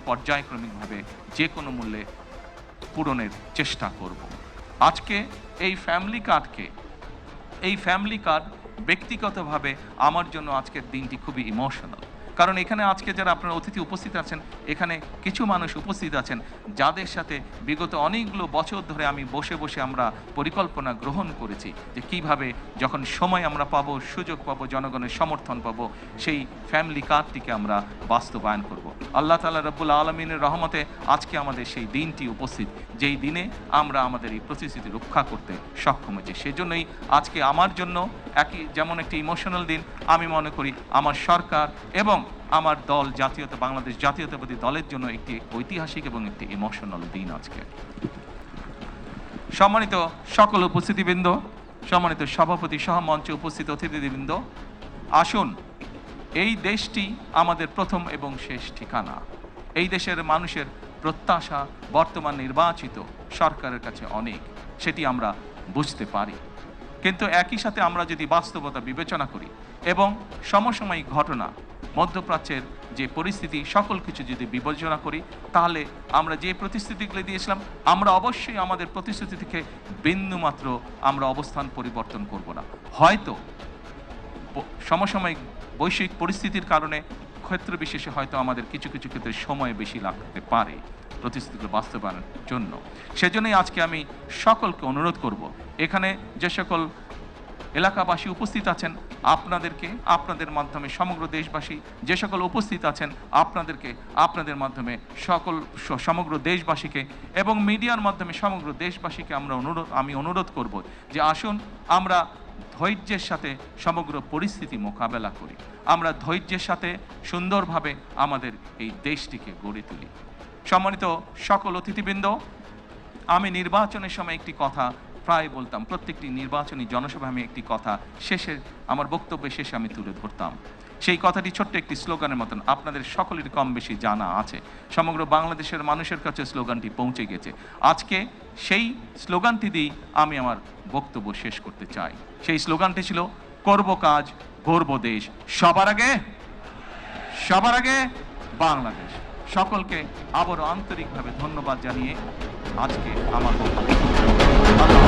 পর্যায়ক্রমিকভাবে যে কোনো মূল্যে পূরণের চেষ্টা করব। আজকে এই ফ্যামিলি কার্ড ব্যক্তিগতভাবে আমার জন্য আজকের দিনটি খুবই ইমোশনাল। কারণ এখানে আজকে যারা আপনারা অতিথি উপস্থিত আছেন, এখানে কিছু মানুষ উপস্থিত আছেন যাদের সাথে বিগত অনেকগুলো বছর ধরে আমি বসে বসে আমরা পরিকল্পনা গ্রহণ করেছি যে কিভাবে যখন সময় আমরা পাবো, সুযোগ পাবো, জনগণের সমর্থন পাবো, সেই ফ্যামিলি কার্ডটিকে আমরা বাস্তবায়ন করব। আল্লাহ তাআলা রব্বুল আলামিনের রহমতে আজকে আমাদের সেই দিনটি উপস্থিত, যেই দিনে আমরা আমাদের এই প্রতিশ্রুতি রক্ষা করতে সক্ষম হয়েছি। সেজন্যই আজকে আমার জন্য যেমন একটি ইমোশনাল দিন, আমি মনে করি আমার সরকার এবং আমার দল বাংলাদেশ জাতীয়তাবাদী দলের জন্য একটি ঐতিহাসিক এবং একটি ইমোশনাল দিন আজকে। সম্মানিত সকল উপস্থিতিবৃন্দ, সম্মানিত সভাপতি সহ মঞ্চে উপস্থিত অতিথিবৃন্দ, আসুন, এই দেশটি আমাদের প্রথম এবং শেষ ঠিকানা। এই দেশের মানুষের প্রত্যাশা বর্তমান নির্বাচিত সরকারের কাছে অনেক, সেটি আমরা বুঝতে পারি। কিন্তু একই সাথে আমরা যদি বাস্তবতা বিবেচনা করি এবং সমসাময়িক ঘটনা, মধ্যপ্রাচ্যের যে পরিস্থিতি, সকল কিছু যদি বিবেচনা করি, তাহলে আমরা যে প্রতিশ্রুতিগুলি দিয়েছিলাম, আমরা অবশ্যই আমাদের প্রতিশ্রুতি থেকে বিন্দুমাত্র আমরা অবস্থান পরিবর্তন করব না। হয়তো সমসাময়িক বৈশ্বিক পরিস্থিতির কারণে ক্ষেত্র বিশেষে হয়তো আমাদের কিছু কিছু ক্ষেত্রে সময় বেশি লাগতে পারে প্রতিশ্রুতিগুলো বাস্তবায়নের জন্য। সেজন্যই আজকে আমি সকলকে অনুরোধ করব, এখানে যে সকল এলাকাবাসী উপস্থিত আছেন, আপনাদের মাধ্যমে সমগ্র দেশবাসী যে সকল উপস্থিত আছেন, আপনাদের মাধ্যমে সমগ্র দেশবাসীকে এবং মিডিয়ার মাধ্যমে সমগ্র দেশবাসীকে আমি অনুরোধ করব যে আসুন আমরা ধৈর্যের সাথে সমগ্র পরিস্থিতি মোকাবেলা করি, আমরা ধৈর্যের সাথে সুন্দরভাবে আমাদের এই দেশটিকে গড়ে তুলি। সম্মানিত সকল অতিথিবৃন্দ, আমি নির্বাচনের সময় একটি কথা প্রায় বলতাম, প্রত্যেকটি নির্বাচনী জনসভায় আমি একটি কথা আমার বক্তব্যের শেষে আমি তুলে ধরতাম। সেই কথাটি ছোট্ট একটি স্লোগানের মতন, আপনাদের সকলের কম বেশি জানা আছে, সমগ্র বাংলাদেশের মানুষের কাছে স্লোগানটি পৌঁছে গেছে। আজকে সেই স্লোগানটি দিয়েই আমি আমার বক্তব্য শেষ করতে চাই। সেই স্লোগানটি ছিল, করব কাজ, গড়ব দেশ, সবার আগে বাংলাদেশ। সকলকে আবারও আন্তরিকভাবে ধন্যবাদ জানিয়ে আজকে আমার বক্তব্য